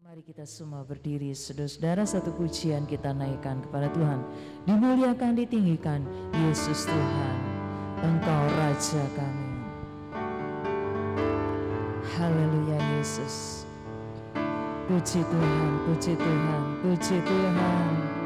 Mari kita semua berdiri, saudara-saudara, satu pujian kita naikkan kepada Tuhan. Dimuliakan, ditinggikan, Yesus Tuhan, Engkau Raja kami. Haleluya Yesus. Puji Tuhan, puji Tuhan, puji Tuhan.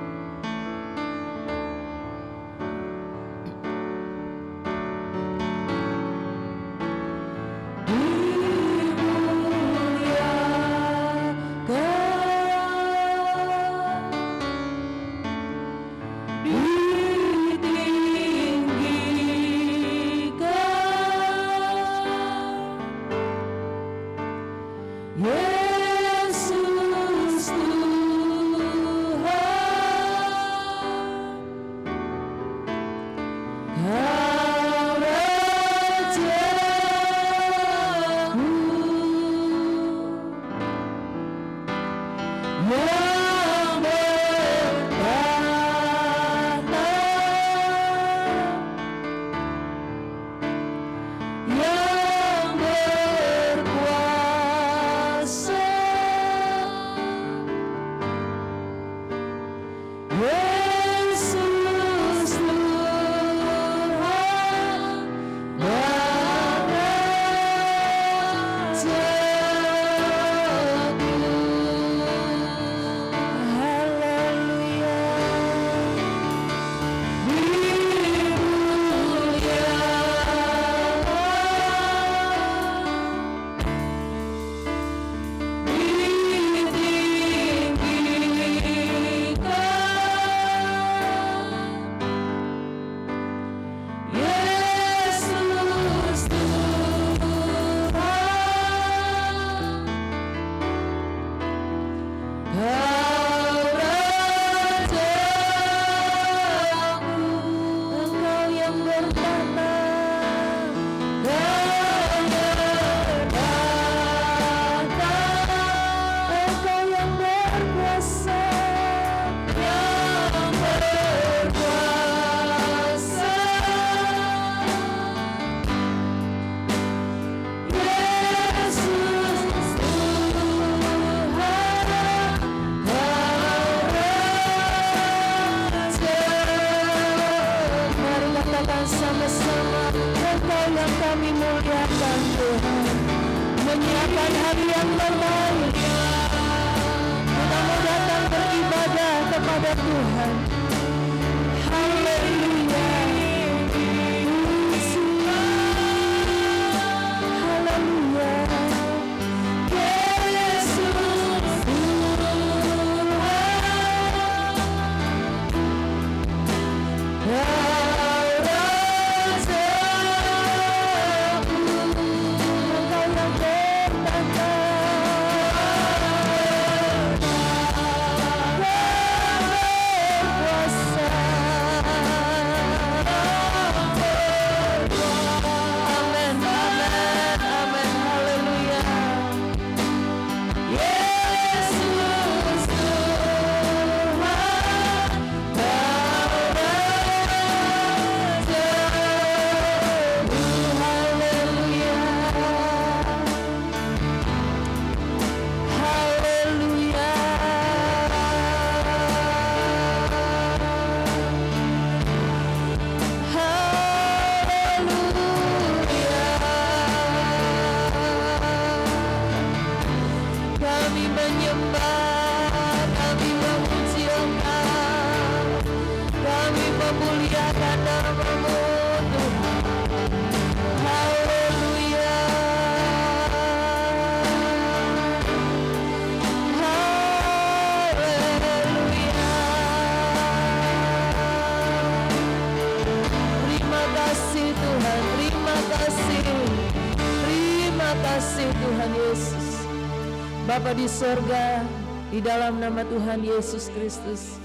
Bapa di sorga, di dalam nama Tuhan Yesus Kristus,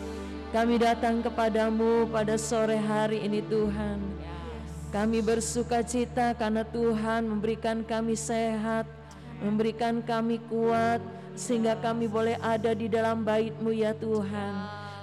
kami datang kepadamu pada sore hari ini Tuhan. Kami bersuka cita karena Tuhan memberikan kami sehat, memberikan kami kuat, sehingga kami boleh ada di dalam bait-Mu ya Tuhan.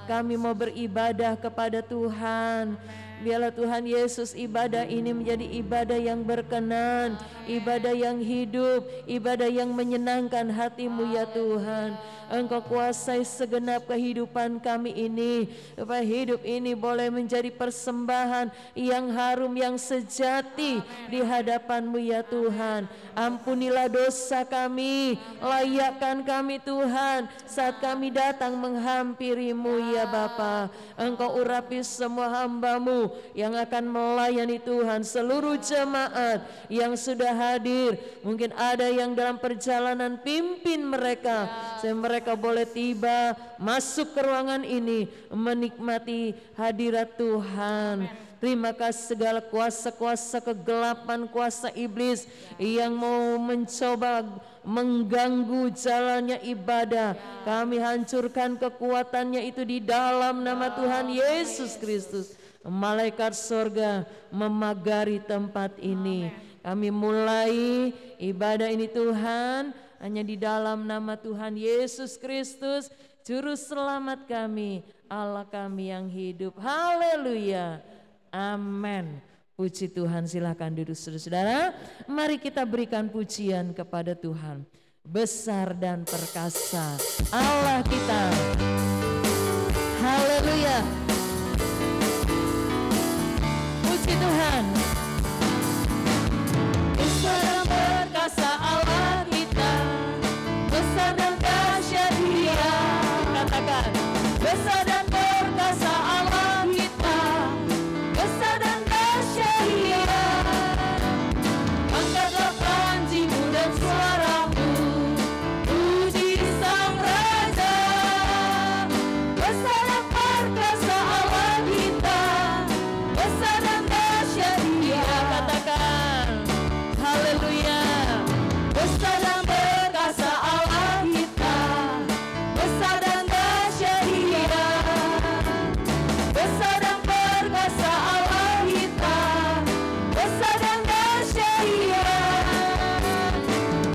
kami mau beribadah kepada Tuhan. Biarlah Tuhan Yesus ibadah ini menjadi ibadah yang berkenan, ibadah yang hidup, ibadah yang menyenangkan hati-Mu ya Tuhan. Engkau kuasai segenap kehidupan kami ini, supaya hidup ini boleh menjadi persembahan yang harum, yang sejati di hadapan-Mu ya Tuhan. Ampunilah dosa kami, layakkan kami Tuhan saat kami datang menghampiri-Mu ya Bapa. Engkau urapi semua hamba-Mu yang akan melayani Tuhan, seluruh jemaat yang sudah hadir. Mungkin ada yang dalam perjalanan, pimpin mereka sehingga mereka boleh tiba masuk ke ruangan ini menikmati hadirat Tuhan. Terima kasih segala kuasa-kuasa kegelapan, kuasa iblis yang mau mencoba mengganggu jalannya ibadah, kami hancurkan kekuatannya itu di dalam nama Tuhan Yesus Kristus. Malaikat surga memagari tempat ini. Kami mulai ibadah ini Tuhan, hanya di dalam nama Tuhan Yesus Kristus, Juru Selamat kami, Allah kami yang hidup. Haleluya. Amin. Puji Tuhan, silakan duduk saudara-saudara. Mari kita berikan pujian kepada Tuhan. Besar dan perkasa Allah kita. Haleluya. Puji Tuhan. Besar dan perkasa Allah kita, besar dan dahsyat Dia. Katakan, besar dan perkasa Allah kita, besar dan dahsyat Dia. Angkatlah panji-Mu dan suara-Mu, puji Sang Raja. Besar dan perkasa Allah kita, besar dan dahsyat Dia. Katakan, haleluya. Besar dan perkasa Allah kita, besar dan dahsyat Dia. Besar dan perkasa Allah kita, besar dan dahsyat Dia.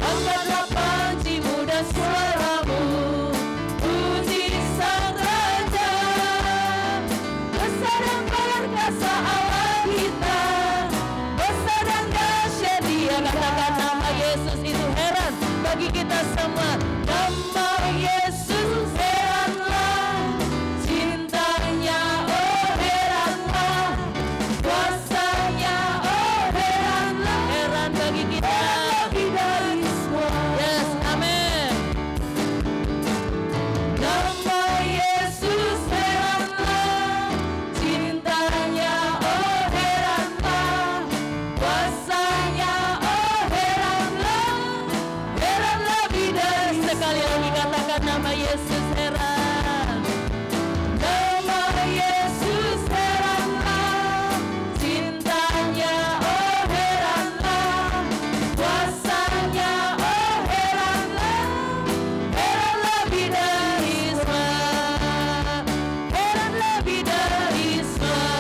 Angkatlah panji-Mu dan suara-Mu, puji Sang Raja. Besar dan perkasa Allah kita, besar dan dahsyat Dia. Katakan nama Yesus itu heran bagi kita semua. Nama Yesus heranlah, cintanya oh heranlah, kuasanya oh heranlah, heran bagi kita. Lebih dari semua. Yes, amin. Nama Yesus heranlah, cintanya oh heranlah, kuasanya oh heranlah, heran lebih dari. Sekali lagi katakan nama Yesus heran. Nama Yesus heranlah, cintanya oh heranlah, kuasanya oh heranlah, heran lebih dari semua, heran lebih dari semua,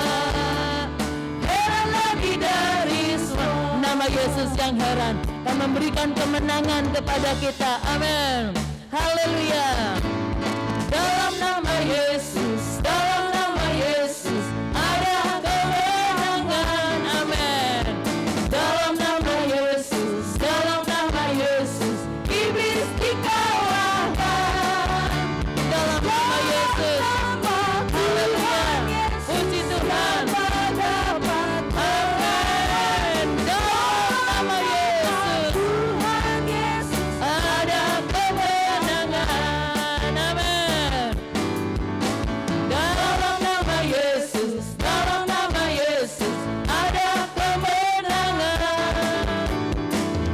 heran lebih dari semua. Nama Yesus yang heran akan memberikan kemenangan kepada kita. Amin. Haleluya. Dalam nama Yesus, dalam nama Yesus ada kemenangan. Amin. Dalam nama Yesus, dalam nama Yesus iblis dikalahkan. Dalam nama Yesus. Haleluya. Puji Tuhan. Amin. Dalam nama Yesus ada kemenangan. Amin. Dalam nama Yesus, dalam nama Yesus ada kemenangan.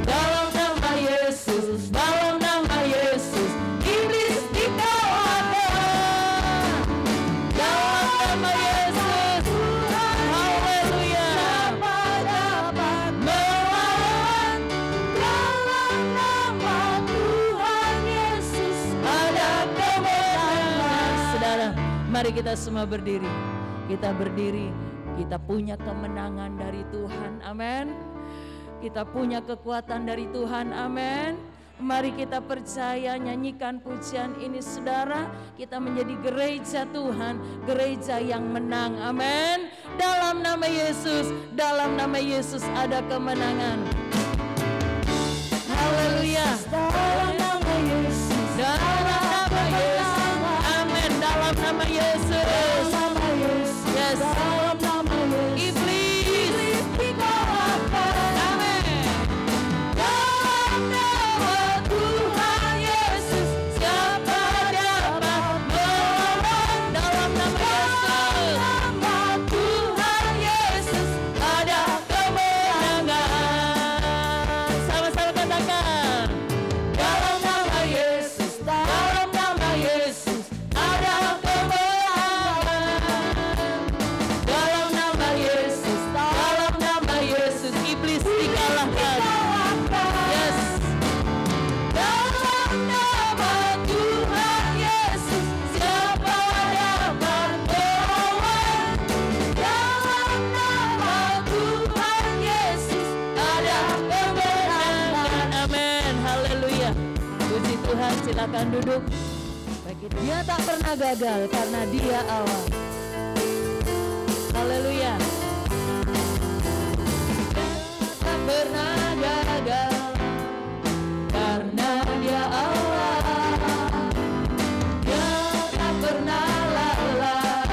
Dalam nama Yesus, dalam nama Yesus iblis dikalahkan. Dalam nama Yesus, haleluya, dapat melawan. Dalam nama Tuhan Yesus ada kemenangan. Saudara, mari kita semua berdiri. Kita berdiri, kita punya kemenangan dari Tuhan. Amin. Kita punya kekuatan dari Tuhan. Amin. Mari kita percaya, nyanyikan pujian ini saudara. Kita menjadi gereja Tuhan, gereja yang menang. Amin. Dalam nama Yesus, dalam nama Yesus ada kemenangan. Haleluya. Dalam nama Yesus, dalam nama Yesus. Amin. Dalam nama Yesus. Dalam nama Yesus. Yes. Dalam nama Yesus. Iblis dikalahkan. Amin. Dalam nama Tuhan Yesus, siapa dapat melawan? Dalam nama Yesus. Nama Tuhan Yesus ada kemenangan. Sama-sama katakan. Dalam nama Yesus, dalam nama Yesus ada kemenangan. Dalam nama Yesus, dalam nama Yesus iblis dikalahkan. Yes. Dalam nama Tuhan Yesus, siapa dapat melawan? Dalam nama Tuhan Yesus ada kemenangan. Amin. Haleluya. Puji Tuhan, silakan duduk. Dia tak pernah gagal karena Dia Allah. Haleluya. Tak pernah gagal karena Dia Allah. Dia tak pernah lalai,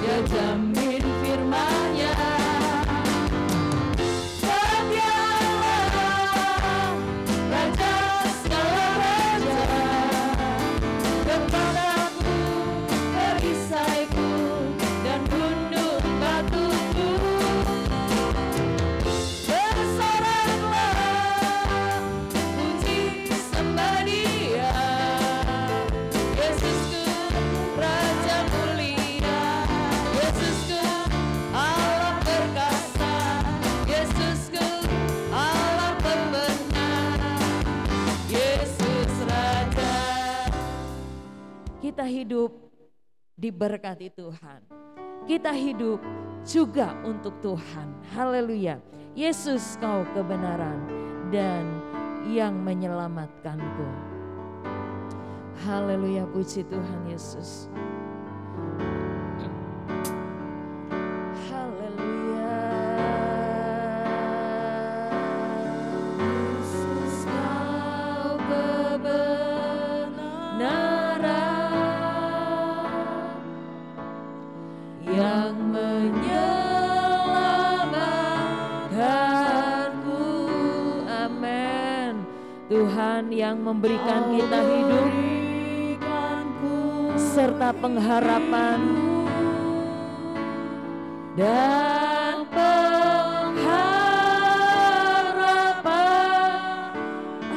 Dia jamin firman-Nya. Setia Allah, Raja segala raja, kepadaku perisaiku dan gunung batuku. Bersoraklah, puji sembah Dia. Yesusku, Raja mulia. Yesusku, Allah perkasa. Yesusku, Allah pembenar. Yesus Raja. Kita hidup diberkati Tuhan. Kita hidup juga untuk Tuhan. Haleluya. Yesus, Kau kebenaran dan yang menyelamatkanku. Haleluya, puji Tuhan Yesus. Haleluya. Yesus, Kau kebenaran yang menyelamatkanku. Amin. Tuhan yang memberikan kita hidup serta pengharapan dan pengharapan.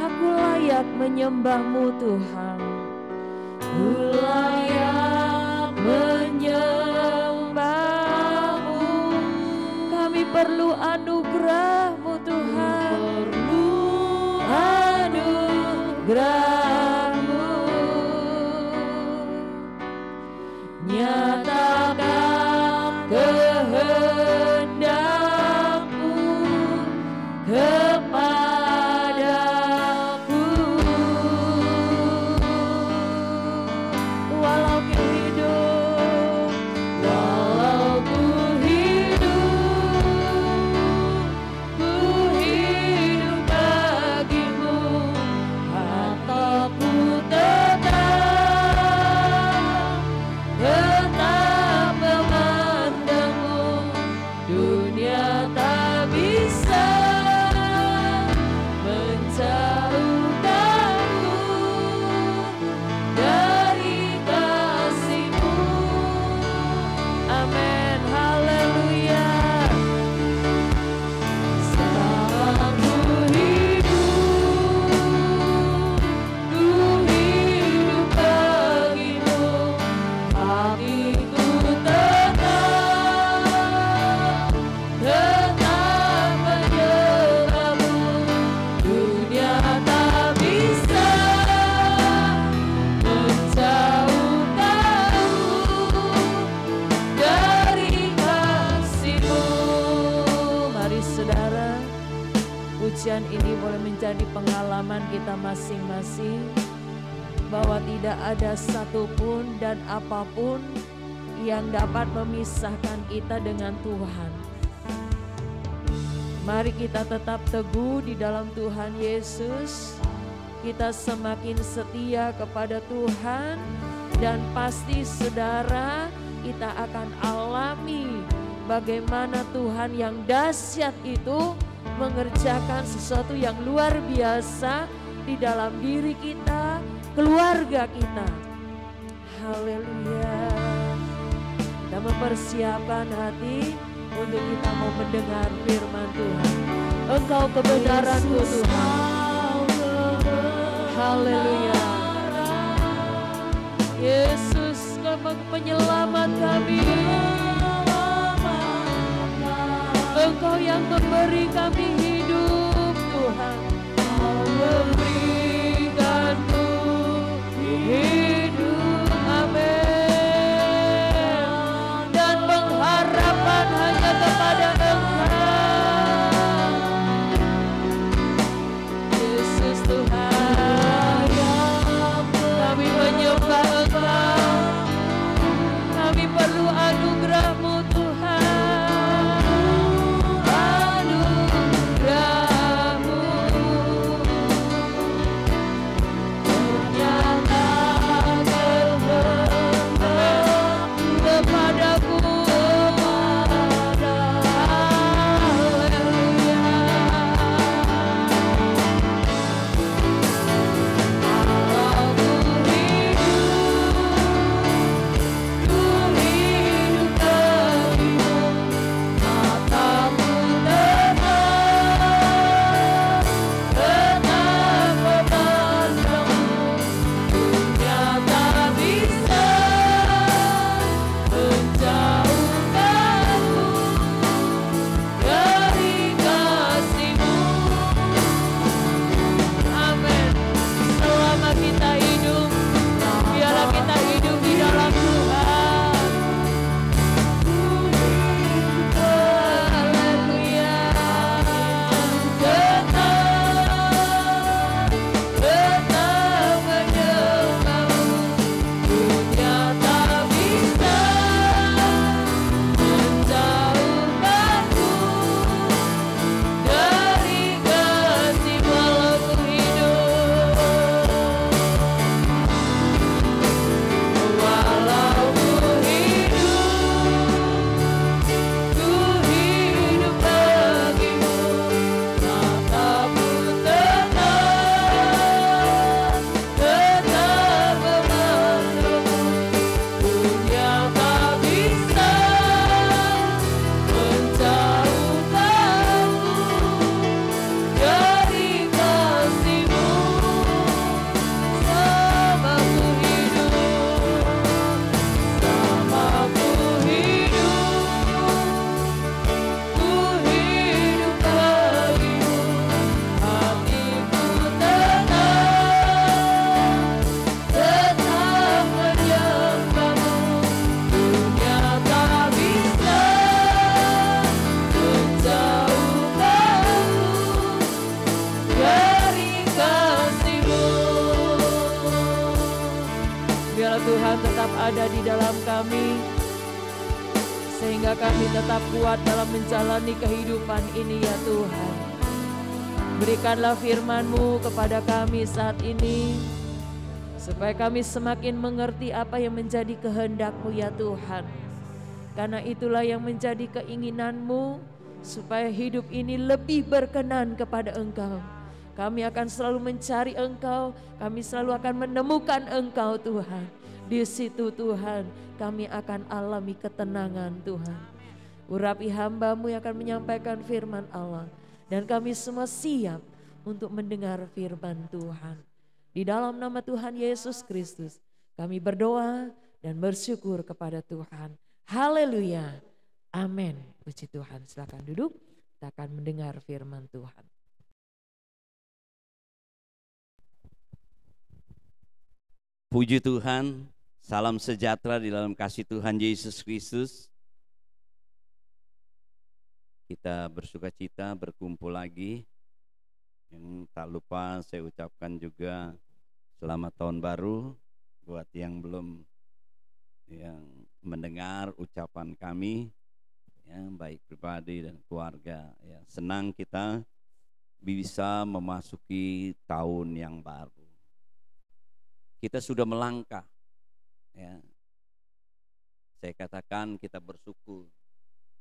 Aku layak menyembah-Mu Tuhan. Ku layak menyembah-Mu. Kami perlu anugerah-Mu Tuhan. Perlu anugerah-Mu. Nyatakan kehendak-Mu kepadaku. Walau ku hidup, walau ku hidup, ku pujian ini boleh menjadi pengalaman kita masing-masing, bahwa tidak ada satupun dan apapun yang dapat memisahkan kita dengan Tuhan. Mari kita tetap teguh di dalam Tuhan Yesus. Kita semakin setia kepada Tuhan, dan pasti saudara, kita akan alami bagaimana Tuhan yang dahsyat itu mengerjakan sesuatu yang luar biasa di dalam diri kita, keluarga kita. Haleluya. Kita mempersiapkan hati untuk kita mau mendengar firman Tuhan. Engkau kebenaranku Tuhan. Haleluya. Yesus, penyelamat kami. Engkau yang memberi kami hidup Tuhan. Memberikanku hidup, amin. Dan pengharapan hanya kepada Engkau, Yesus Tuhan. Kami menyembah Engkau, kami perlu anugerah-Mu Tuhan. Tuhan tetap ada di dalam kami, sehingga kami tetap kuat dalam menjalani kehidupan ini ya Tuhan. Berikanlah firman-Mu kepada kami saat ini, supaya kami semakin mengerti apa yang menjadi kehendak-Mu ya Tuhan. Karena itulah yang menjadi keinginan-Mu, supaya hidup ini lebih berkenan kepada Engkau. Kami akan selalu mencari Engkau, kami selalu akan menemukan Engkau Tuhan. Di situ Tuhan kami akan alami ketenangan Tuhan. Urapi hamba-Mu yang akan menyampaikan firman Allah. Dan kami semua siap untuk mendengar firman Tuhan. Di dalam nama Tuhan Yesus Kristus kami berdoa dan bersyukur kepada Tuhan. Haleluya. Amin. Puji Tuhan. Silakan duduk. Kita akan mendengar firman Tuhan. Puji Tuhan, salam sejahtera di dalam kasih Tuhan Yesus Kristus. Kita bersuka cita berkumpul lagi Yang tak lupa saya ucapkan juga selamat tahun baru buat yang belum mendengar ucapan kami, ya, baik pribadi dan keluarga. Ya, senang kita bisa memasuki tahun yang baru. Kita sudah melangkah, ya. Saya katakan kita bersyukur.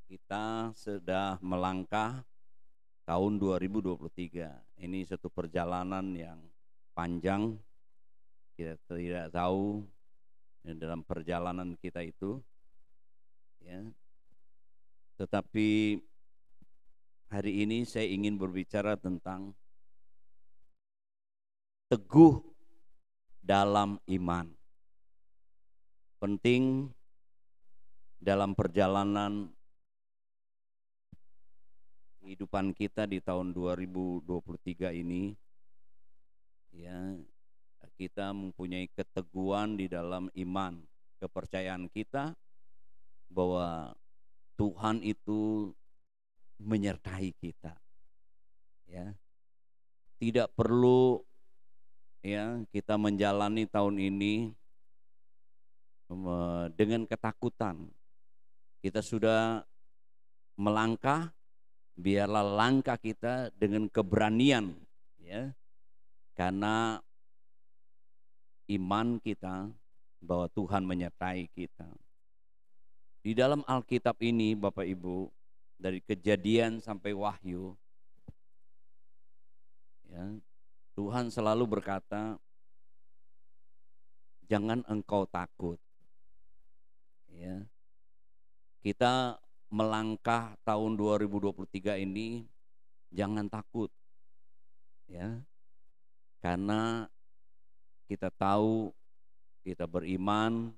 Kita sudah melangkah tahun 2023. Ini satu perjalanan yang panjang. Kita tidak tahu dalam perjalanan kita itu, ya. Tetapi hari ini saya ingin berbicara tentang teguh dalam iman. Penting dalam perjalanan kehidupan kita di tahun 2023 ini, ya, kita mempunyai keteguhan di dalam iman, kepercayaan kita bahwa Tuhan itu menyertai kita, ya. Tidak perlu, ya, kita menjalani tahun ini dengan ketakutan. Kita sudah melangkah, biarlah langkah kita dengan keberanian, ya, karena iman kita bahwa Tuhan menyertai kita. Di dalam Alkitab ini, Bapak Ibu, dari Kejadian sampai Wahyu, ya, Tuhan selalu berkata, jangan engkau takut. Ya, kita melangkah tahun 2023 ini jangan takut, ya, karena kita tahu, kita beriman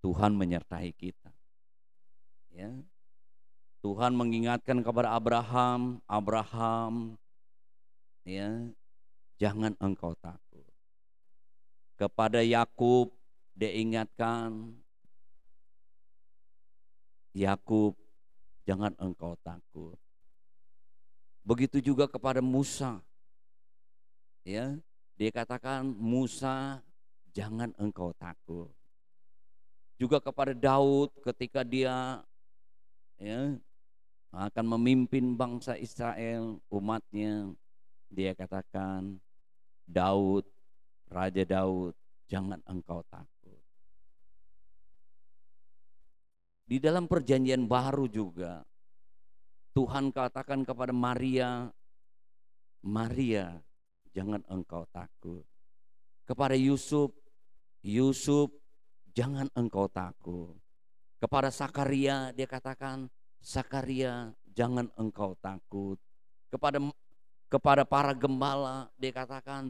Tuhan menyertai kita, ya. Tuhan mengingatkan kepada Abraham, ya, jangan engkau takut. Kepada Yakub dia ingatkan, Yakub, jangan engkau takut. Begitu juga kepada Musa, ya, dia katakan, Musa, jangan engkau takut. Juga kepada Daud ketika dia, ya, akan memimpin bangsa Israel, umatnya, dia katakan, Daud, Raja Daud, jangan engkau takut. Di dalam perjanjian baru juga Tuhan katakan kepada Maria, Maria, jangan engkau takut. Kepada Yusuf, Yusuf, jangan engkau takut. Kepada Sakaria dia katakan, Sakaria, jangan engkau takut. Kepada para gembala dia katakan,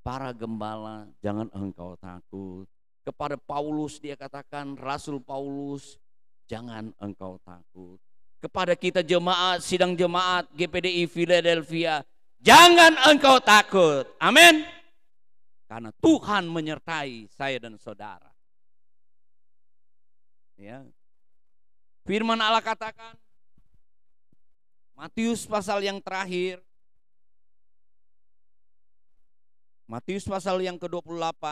para gembala, jangan engkau takut. Kepada Paulus dia katakan, Rasul Paulus, jangan engkau takut. Kepada kita jemaat, sidang jemaat GPDI Philadelphia, jangan engkau takut. Amin. Karena Tuhan menyertai saya dan saudara. Ya. Firman Allah katakan, Matius pasal yang terakhir, Matius pasal yang ke-28,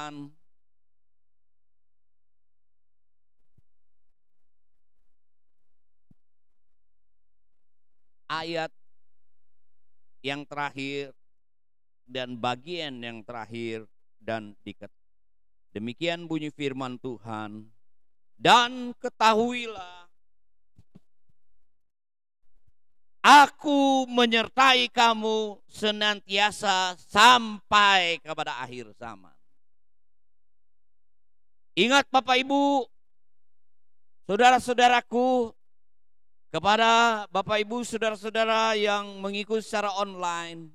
ayat yang terakhir dan bagian yang terakhir dan demikian bunyi firman Tuhan, dan ketahuilah aku menyertai kamu senantiasa sampai kepada akhir zaman. Ingat Bapak Ibu, saudara-saudaraku, kepada Bapak Ibu saudara-saudara yang mengikuti secara online,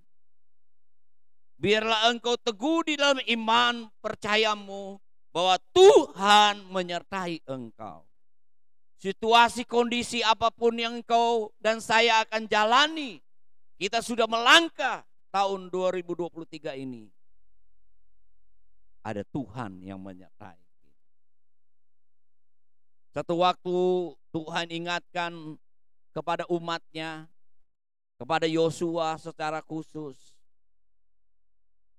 biarlah engkau teguh di dalam iman percayamu bahwa Tuhan menyertai engkau. Situasi kondisi apapun yang engkau dan saya akan jalani, kita sudah melangkah tahun 2023 ini. Ada Tuhan yang menyertai. Satu waktu Tuhan ingatkan kepada umatnya, kepada Yosua secara khusus,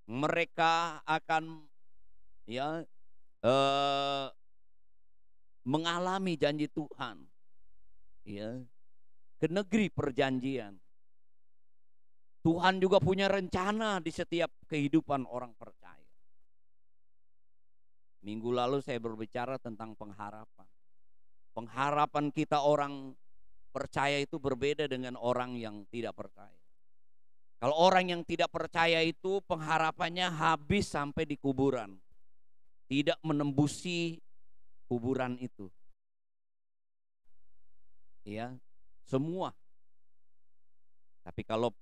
mereka akan ya mengalami janji Tuhan ya ke negeri perjanjian. Tuhan juga punya rencana di setiap kehidupan orang percaya. Minggu lalu saya berbicara tentang pengharapan. Pengharapan kita orang percaya itu berbeda dengan orang yang tidak percaya. Kalau orang yang tidak percaya itu pengharapannya habis sampai di kuburan. Tidak menembusi kuburan itu. Ya, semua. Tapi kalau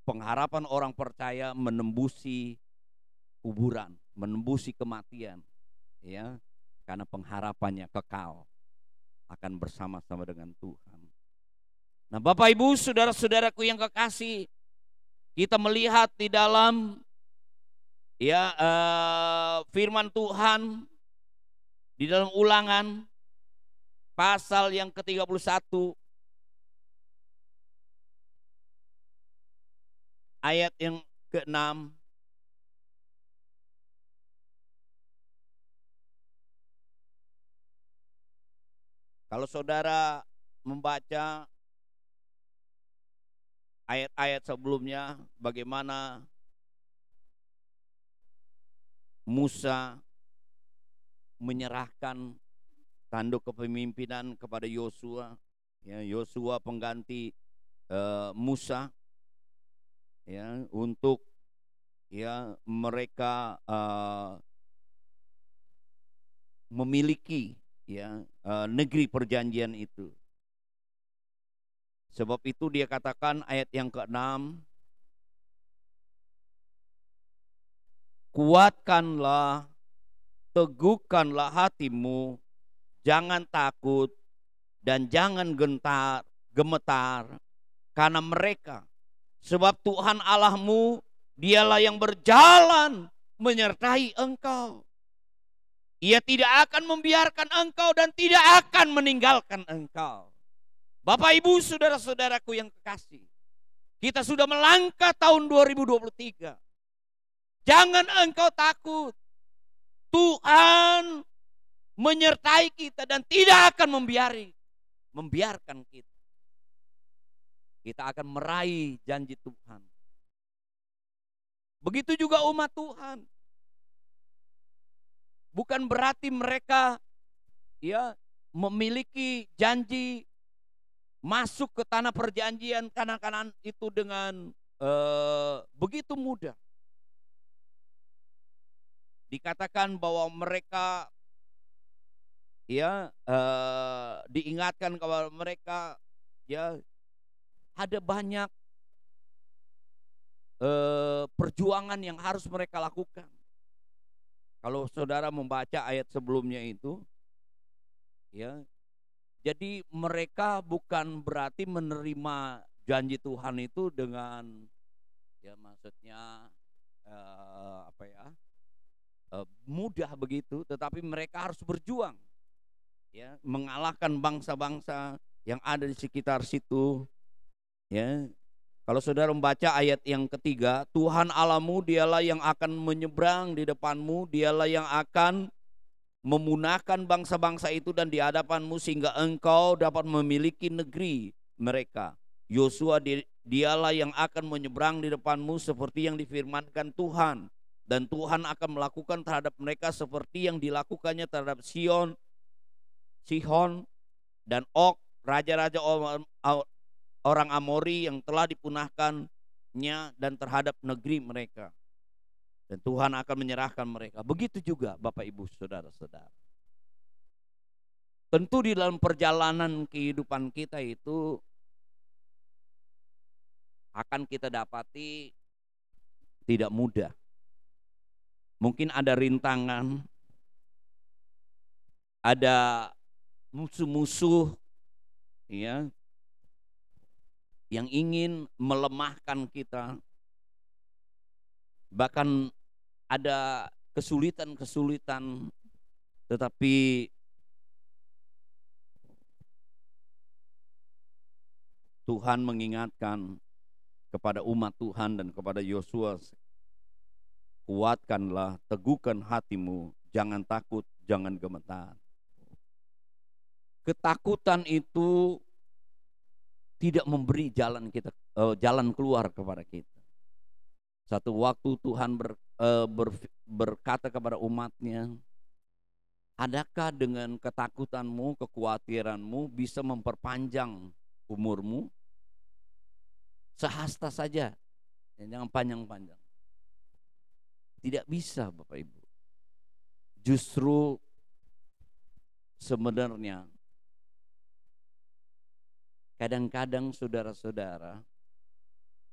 pengharapan orang percaya menembusi kuburan, menembusi kematian, ya, karena pengharapannya kekal akan bersama-sama dengan Tuhan. Nah, Bapak Ibu, saudara-saudaraku yang kekasih, kita melihat di dalam ya firman Tuhan di dalam Ulangan pasal yang ke-31 ayat yang ke-6. Kalau saudara membaca ayat-ayat sebelumnya, bagaimana Musa menyerahkan tanduk kepemimpinan kepada Yosua, ya, Yosua pengganti Musa, ya, untuk ya mereka memiliki ya negeri perjanjian itu. Sebab itu dia katakan ayat yang ke-6, kuatkanlah, teguhkanlah hatimu, jangan takut dan jangan gemetar karena mereka. Sebab Tuhan Allahmu, dialah yang berjalan menyertai engkau. Ia tidak akan membiarkan engkau dan tidak akan meninggalkan engkau. Bapak, Ibu, saudara-saudaraku yang kekasih, kita sudah melangkah tahun 2023. Jangan engkau takut. Tuhan menyertai kita dan tidak akan membiarkan kita. Kita akan meraih janji Tuhan. Begitu juga umat Tuhan. Bukan berarti mereka ya memiliki janji masuk ke tanah perjanjian kanan-kanan itu dengan begitu mudah. Dikatakan bahwa mereka ya diingatkan kepada mereka ya ada banyak perjuangan yang harus mereka lakukan. Kalau saudara membaca ayat sebelumnya itu ya, jadi mereka bukan berarti menerima janji Tuhan itu dengan ya maksudnya mudah begitu, tetapi mereka harus berjuang ya mengalahkan bangsa-bangsa yang ada di sekitar situ ya. Kalau saudara membaca ayat yang ketiga, Tuhan Allahmu dialah yang akan menyeberang di depanmu, dialah yang akan memunahkan bangsa-bangsa itu dan di hadapanmu sehingga engkau dapat memiliki negeri mereka. Yosua dialah yang akan menyeberang di depanmu seperti yang difirmankan Tuhan, dan Tuhan akan melakukan terhadap mereka seperti yang dilakukannya terhadap Sihon dan Og, raja-raja orang Amori yang telah dipunahkannya dan terhadap negeri mereka. Dan Tuhan akan menyerahkan mereka. Begitu juga Bapak Ibu saudara-saudara. Tentu di dalam perjalanan kehidupan kita itu akan kita dapati tidak mudah. Mungkin ada rintangan, ada musuh-musuh ya yang ingin melemahkan kita. Bahkan ada kesulitan-kesulitan, tetapi Tuhan mengingatkan kepada umat Tuhan dan kepada Yosua kuatkanlah, teguhkan hatimu, jangan takut, jangan gemetar. Ketakutan itu tidak memberi jalan keluar kepada kita. Satu waktu Tuhan berkata kepada umatnya, adakah dengan ketakutanmu, kekhawatiranmu bisa memperpanjang umurmu? Sehasta saja, jangan panjang-panjang. Tidak bisa Bapak Ibu. Justru sebenarnya kadang-kadang saudara-saudara,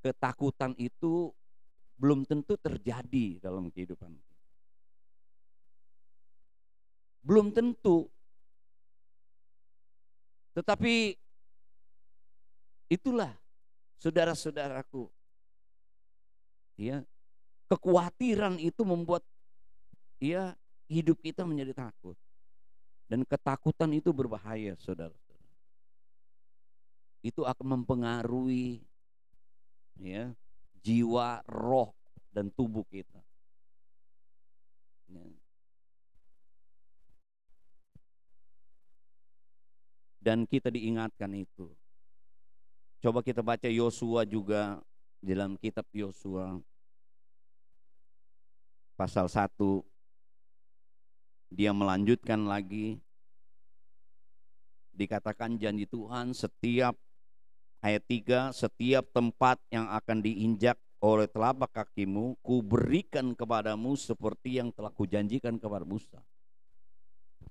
ketakutan itu belum tentu terjadi dalam kehidupan kita. Belum tentu. Tetapi itulah saudara-saudaraku, ya, kekhawatiran itu membuat hidup kita menjadi takut. Dan ketakutan itu berbahaya, saudara-saudara. Itu akan mempengaruhi jiwa, roh, dan tubuh kita. Dan kita diingatkan itu. Coba kita baca Yosua juga, dalam kitab Yosua pasal 1. Dia melanjutkan lagi, dikatakan janji Tuhan setiap, ayat 3, setiap tempat yang akan diinjak oleh telapak kakimu, kuberikan kepadamu seperti yang telah kujanjikan kepada Musa.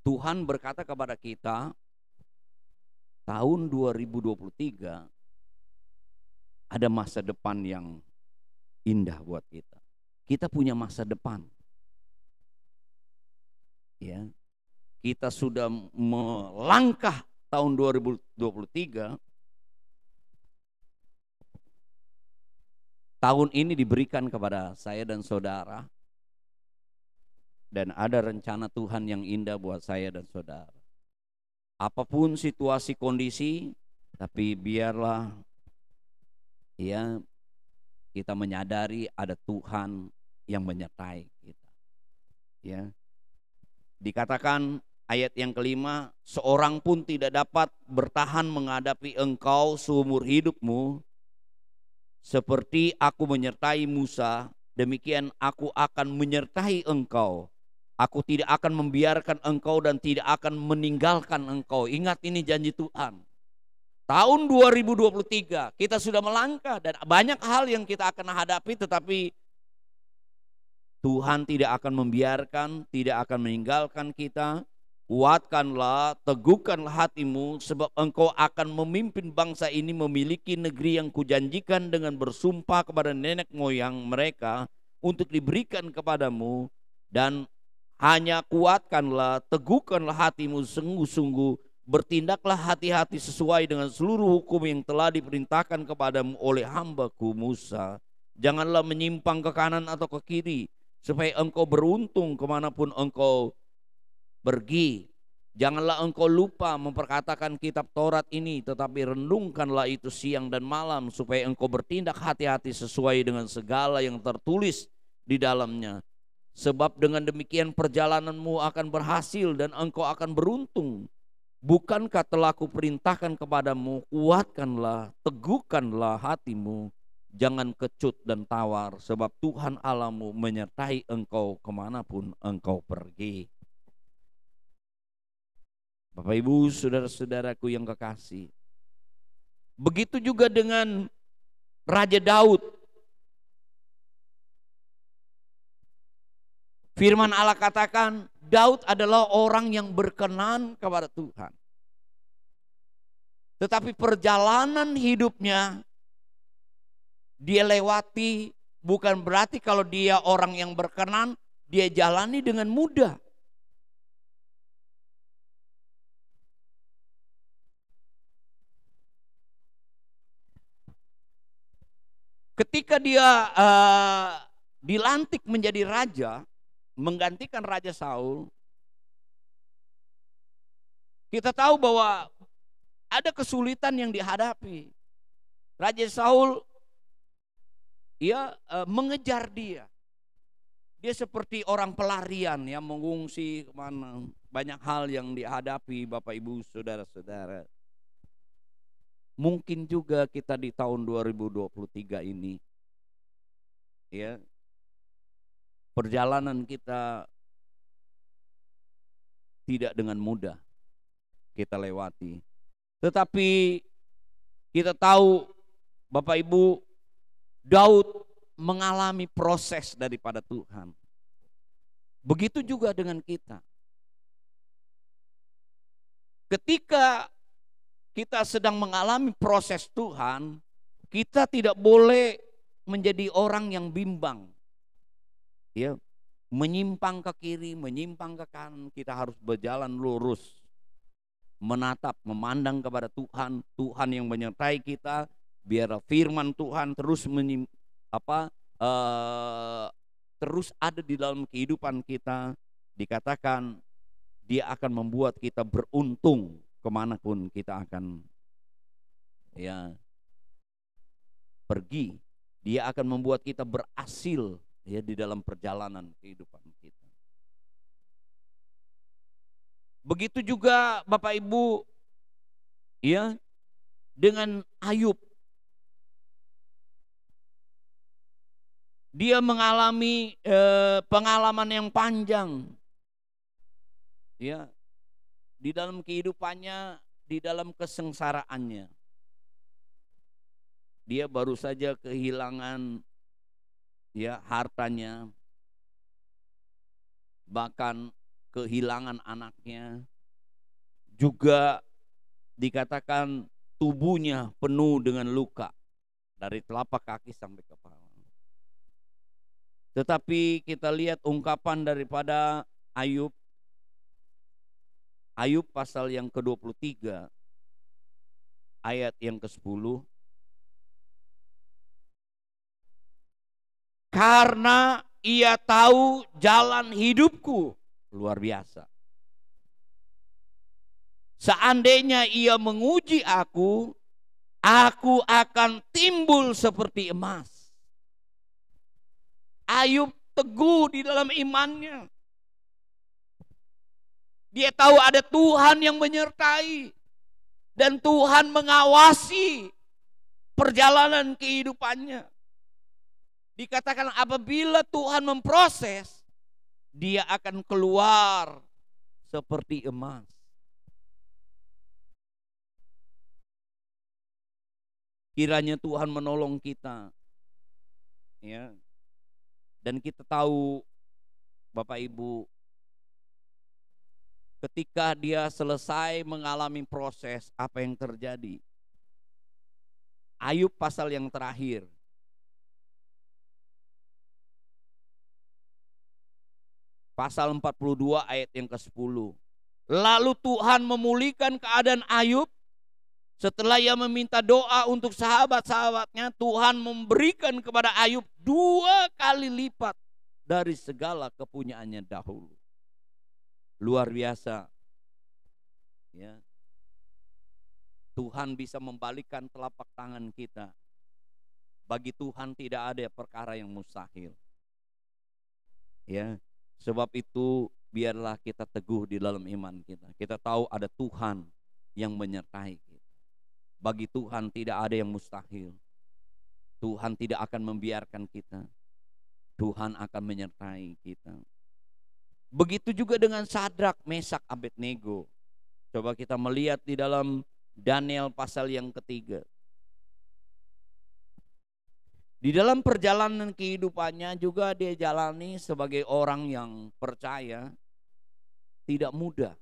Tuhan berkata kepada kita, tahun 2023 ada masa depan yang indah buat kita. Kita punya masa depan. Ya. Kita sudah melangkah tahun 2023. Tahun ini diberikan kepada saya dan saudara. Dan ada rencana Tuhan yang indah buat saya dan saudara. Apapun situasi kondisi, tapi biarlah kita menyadari ada Tuhan yang menyertai kita. Ya. Dikatakan ayat yang kelima, seorang pun tidak dapat bertahan menghadapi engkau seumur hidupmu. Seperti aku menyertai Musa, demikian aku akan menyertai engkau. Aku tidak akan membiarkan engkau dan tidak akan meninggalkan engkau. Ingat, ini janji Tuhan. Tahun 2023 kita sudah melangkah dan banyak hal yang kita akan hadapi, tetapi Tuhan tidak akan membiarkan, tidak akan meninggalkan kita. Kuatkanlah, teguhkanlah hatimu, sebab engkau akan memimpin bangsa ini memiliki negeri yang kujanjikan dengan bersumpah kepada nenek moyang mereka untuk diberikan kepadamu. Dan hanya kuatkanlah, teguhkanlah hatimu sungguh-sungguh. Bertindaklah hati-hati sesuai dengan seluruh hukum yang telah diperintahkan kepadamu oleh hambaku Musa. Janganlah menyimpang ke kanan atau ke kiri, supaya engkau beruntung kemanapun engkau pergi. Janganlah engkau lupa memperkatakan kitab Taurat ini, tetapi renungkanlah itu siang dan malam, supaya engkau bertindak hati-hati sesuai dengan segala yang tertulis di dalamnya. Sebab dengan demikian perjalananmu akan berhasil dan engkau akan beruntung. Bukankah telah kuperintahkan kepadamu, kuatkanlah, teguhkanlah hatimu, jangan kecut dan tawar, sebab Tuhan Allahmu menyertai engkau kemanapun engkau pergi. Bapak Ibu, saudara-saudaraku yang kekasih, begitu juga dengan Raja Daud. Firman Allah katakan, Daud adalah orang yang berkenan kepada Tuhan. Tetapi perjalanan hidupnya dia lewati bukan berarti kalau dia orang yang berkenan, dia jalani dengan mudah. Ketika dia dilantik menjadi raja, menggantikan Raja Saul, kita tahu bahwa ada kesulitan yang dihadapi. Raja Saul mengejar dia. Dia seperti orang pelarian yang mengungsi kemana. Banyak hal yang dihadapi Bapak Ibu Saudara-saudara. Mungkin juga kita di tahun 2023 ini, ya, perjalanan kita tidak dengan mudah kita lewati. Tetapi kita tahu Bapak Ibu, Daud mengalami proses daripada Tuhan. Begitu juga dengan kita. Ketika kita sedang mengalami proses Tuhan, kita tidak boleh menjadi orang yang bimbang. Ya, menyimpang ke kiri, menyimpang ke kanan, kita harus berjalan lurus. Menatap, memandang kepada Tuhan, Tuhan yang menyertai kita, biar firman Tuhan terus terus ada di dalam kehidupan kita. Dikatakan dia akan membuat kita beruntung kemanapun kita akan pergi. Dia akan membuat kita berhasil di dalam perjalanan kehidupan kita. Begitu juga Bapak Ibu dengan Ayub. Dia mengalami pengalaman yang panjang. Di dalam kehidupannya, di dalam kesengsaraannya. Dia baru saja kehilangan hartanya, bahkan kehilangan anaknya. Juga dikatakan tubuhnya penuh dengan luka dari telapak kaki sampai kepala. Tetapi kita lihat ungkapan daripada Ayub. Ayub pasal yang ke-23 ayat yang ke-10. Karena ia tahu jalan hidupku. Luar biasa. Seandainya ia menguji aku akan timbul seperti emas. Ayub teguh di dalam imannya. Dia tahu ada Tuhan yang menyertai. Dan Tuhan mengawasi perjalanan kehidupannya. Dikatakan apabila Tuhan memproses, dia akan keluar seperti emas. Kiranya Tuhan menolong kita. Dan kita tahu Bapak Ibu, ketika dia selesai mengalami proses, apa yang terjadi? Ayub pasal yang terakhir. Pasal 42 ayat yang ke-10. Lalu Tuhan memulihkan keadaan Ayub. Setelah ia meminta doa untuk sahabat-sahabatnya, Tuhan memberikan kepada Ayub 2 kali lipat dari segala kepunyaannya dahulu. Luar biasa. Tuhan bisa membalikkan telapak tangan kita. Bagi Tuhan tidak ada perkara yang mustahil. Sebab itu biarlah kita teguh di dalam iman kita. Kita tahu ada Tuhan yang menyertai kita. Bagi Tuhan tidak ada yang mustahil. Tuhan tidak akan membiarkan kita. Tuhan akan menyertai kita. Begitu juga dengan Sadrak, Mesak, Abednego. Coba kita melihat di dalam Daniel pasal yang ketiga. Di dalam perjalanan kehidupannya juga dia jalani sebagai orang yang percaya. Tidak mudah.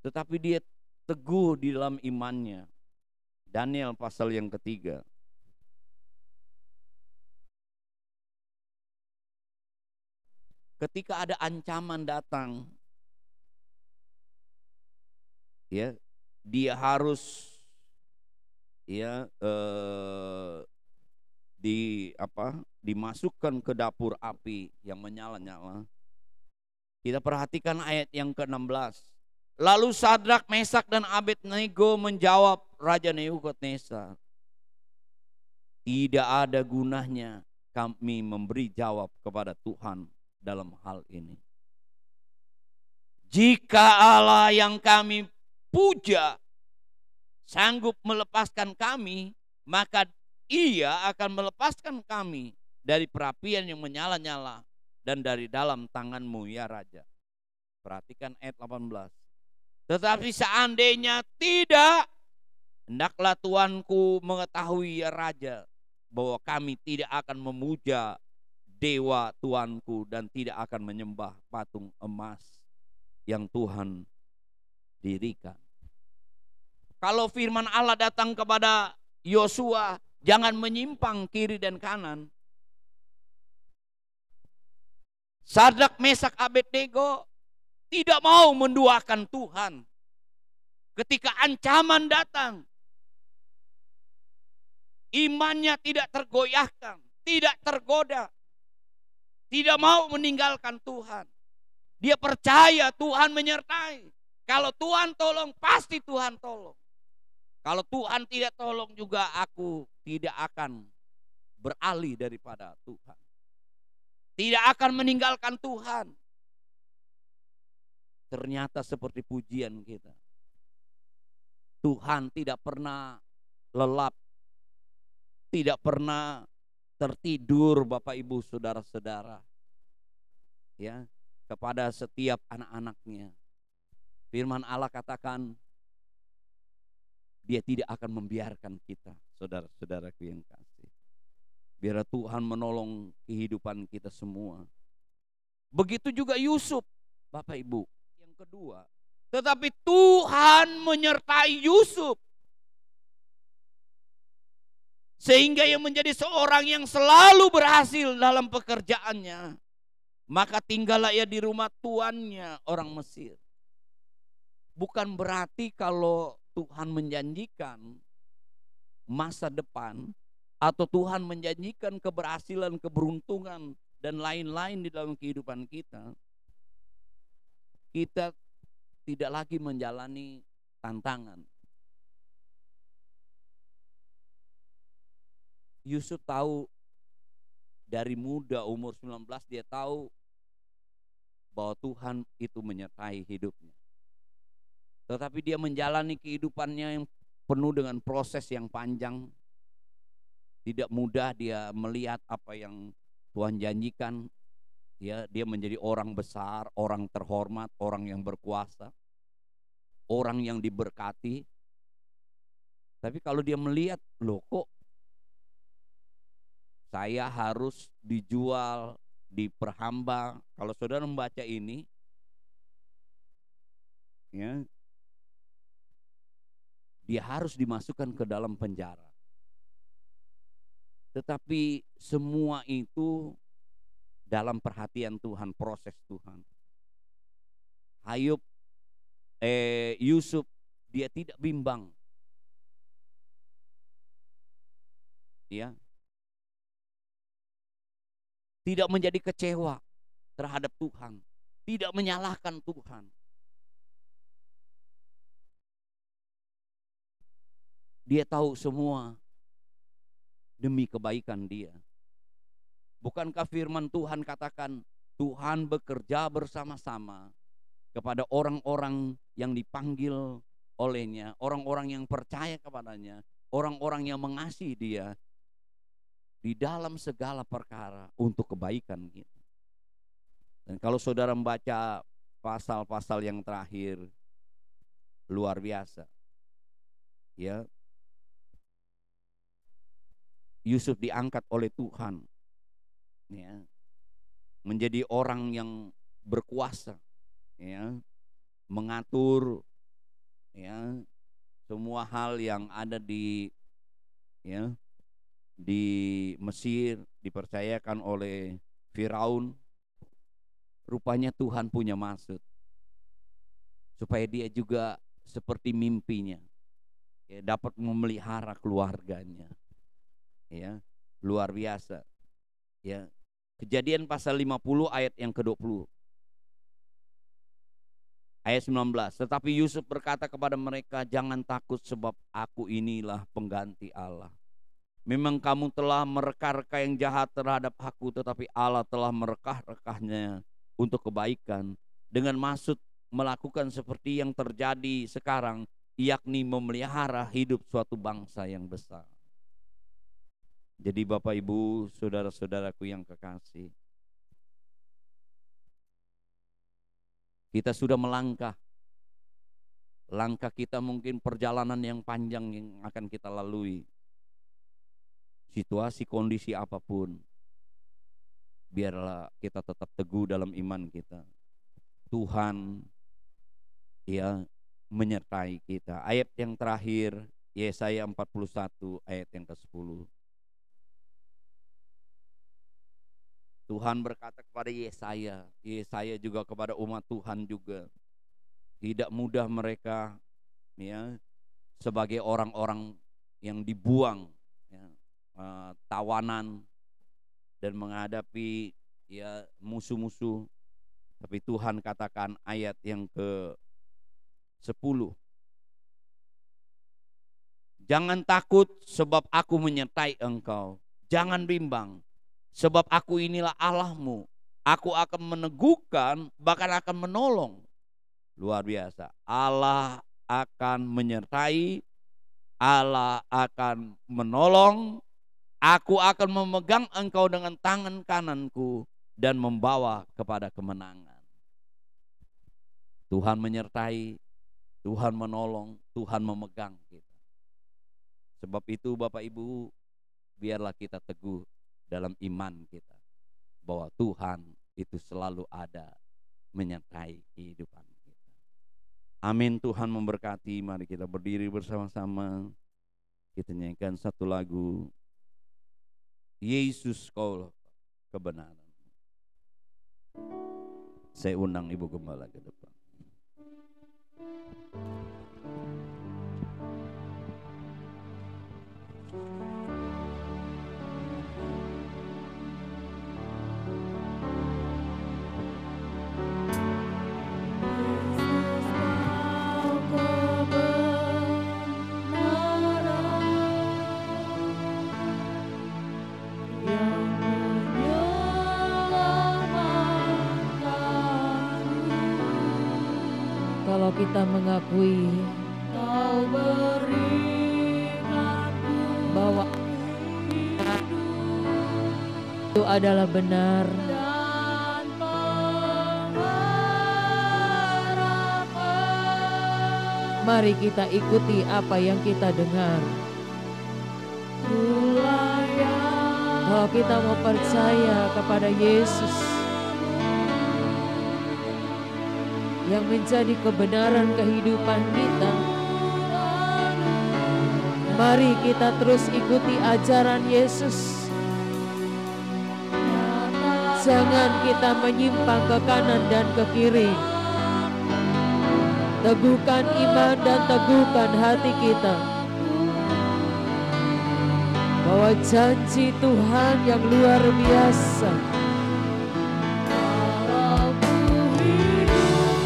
Tetapi dia teguh di dalam imannya. Daniel pasal yang ketiga. Ketika ada ancaman datang, dia harus dimasukkan ke dapur api yang menyala-nyala. Kita perhatikan ayat yang ke-16. Lalu Sadrak, Mesak, dan Abednego menjawab Raja Nebukadnezar, tidak ada gunanya kami memberi jawab kepada Tuhan dalam hal ini. Jika Allah yang kami puja sanggup melepaskan kami, maka Ia akan melepaskan kami dari perapian yang menyala-nyala dan dari dalam tangan-Mu ya Raja. Perhatikan ayat 18. Tetapi seandainya tidak, hendaklah Tuanku mengetahui ya Raja, bahwa kami tidak akan memuja dewa Tuanku dan tidak akan menyembah patung emas yang Tuhan dirikan. Kalau firman Allah datang kepada Yosua, jangan menyimpang kiri dan kanan. Sadrak, Mesak, Abednego tidak mau menduakan Tuhan. Ketika ancaman datang, imannya tidak tergoyahkan, tidak tergoda, tidak mau meninggalkan Tuhan. Dia percaya Tuhan menyertai. Kalau Tuhan tolong, pasti Tuhan tolong. Kalau Tuhan tidak tolong juga, aku tidak akan beralih daripada Tuhan. Tidak akan meninggalkan Tuhan. Ternyata seperti pujian kita. Tuhan tidak pernah lelap, tidak pernah tertidur Bapak Ibu Saudara-saudara. Ya, kepada setiap anak-anaknya. Firman Allah katakan, Dia tidak akan membiarkan kita, saudara-saudaraku yang kasih. Biar Tuhan menolong kehidupan kita semua. Begitu juga Yusuf, Bapak Ibu. Yang kedua, tetapi Tuhan menyertai Yusuf. Sehingga ia menjadi seorang yang selalu berhasil dalam pekerjaannya. Maka tinggallah ia di rumah tuannya, orang Mesir. Bukan berarti kalau Tuhan menjanjikan masa depan atau Tuhan menjanjikan keberhasilan, keberuntungan dan lain-lain di dalam kehidupan kita, kita tidak lagi menjalani tantangan. Yusuf tahu dari muda, umur 19 dia tahu bahwa Tuhan itu menyertai hidupnya. Tetapi dia menjalani kehidupannya yang penuh dengan proses yang panjang. Tidak mudah dia melihat apa yang Tuhan janjikan. Dia menjadi orang besar, orang terhormat, orang yang berkuasa, orang yang diberkati. Tapi kalau dia melihat, loh kok saya harus dijual, diperhamba. Kalau saudara membaca ini, ya, dia harus dimasukkan ke dalam penjara. Tetapi semua itu dalam perhatian Tuhan, proses Tuhan. Yusuf dia tidak bimbang. Ya. Tidak menjadi kecewa terhadap Tuhan, tidak menyalahkan Tuhan. Dia tahu semua demi kebaikan dia. Bukankah firman Tuhan katakan Tuhan bekerja bersama-sama kepada orang-orang yang dipanggil olehnya, orang-orang yang percaya kepadanya, orang-orang yang mengasihi dia di dalam segala perkara untuk kebaikan kita. Dan kalau saudara membaca pasal-pasal yang terakhir, luar biasa. Ya, Yusuf diangkat oleh Tuhan, ya, menjadi orang yang berkuasa, ya, mengatur, ya, semua hal yang ada di Mesir, dipercayakan oleh Firaun. Rupanya Tuhan punya maksud supaya dia juga seperti mimpinya, ya, dapat memelihara keluarganya. Ya, luar biasa. Ya. Kejadian pasal 50 ayat yang ke-20. Ayat 19. Tetapi Yusuf berkata kepada mereka, jangan takut sebab aku inilah pengganti Allah. Memang kamu telah mereka-reka yang jahat terhadap aku, tetapi Allah telah merekah-rekahnya untuk kebaikan, dengan maksud melakukan seperti yang terjadi sekarang, yakni memelihara hidup suatu bangsa yang besar. Jadi Bapak Ibu, saudara-saudaraku yang kekasih, kita sudah melangkah. Langkah kita mungkin perjalanan yang panjang yang akan kita lalui. Situasi kondisi apapun, biarlah kita tetap teguh dalam iman kita. Tuhan ya menyertai kita. Ayat yang terakhir, Yesaya 41 ayat yang ke-10. Tuhan berkata kepada Yesaya, Yesaya juga kepada umat Tuhan juga. Tidak mudah mereka ya sebagai orang-orang yang dibuang ya, tawanan dan menghadapi ya musuh-musuh. Tapi Tuhan katakan ayat yang ke-10. Jangan takut sebab aku menyertai engkau. Jangan bimbang sebab aku inilah Allahmu. Aku akan meneguhkan, bahkan akan menolong. Luar biasa. Allah akan menyertai, Allah akan menolong. Aku akan memegang engkau dengan tangan kananku dan membawa kepada kemenangan. Tuhan menyertai, Tuhan menolong, Tuhan memegang kita. Sebab itu Bapak Ibu, biarlah kita teguh dalam iman kita, bahwa Tuhan itu selalu ada menyertai kehidupan kita. Amin. Tuhan memberkati. Mari kita berdiri bersama-sama. Kita nyanyikan satu lagu, Yesus kau kebenaran. Saya undang Ibu Gembala ke depan. Kalau kita mengakui Kau berikanku bahwa itu adalah benar, dan mari kita ikuti apa yang kita dengar. Kalau kita mau percaya kepada Yesus yang menjadi kebenaran kehidupan kita, mari kita terus ikuti ajaran Yesus. Jangan kita menyimpang ke kanan dan ke kiri. Teguhkan iman dan teguhkan hati kita, bahwa janji Tuhan yang luar biasa,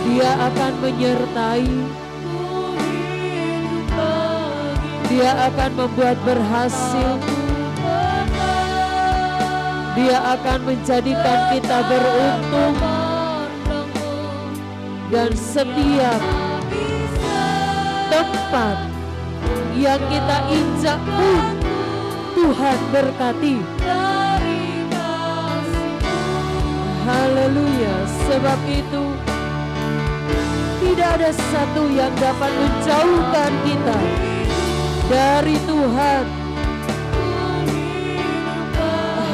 Dia akan menyertai, Dia akan membuat berhasil, Dia akan menjadikan kita beruntung, dan setiap tempat yang kita injak pun Tuhan berkati. Haleluya. Sebab itu tidak ada satu yang dapat menjauhkan kita dari Tuhan.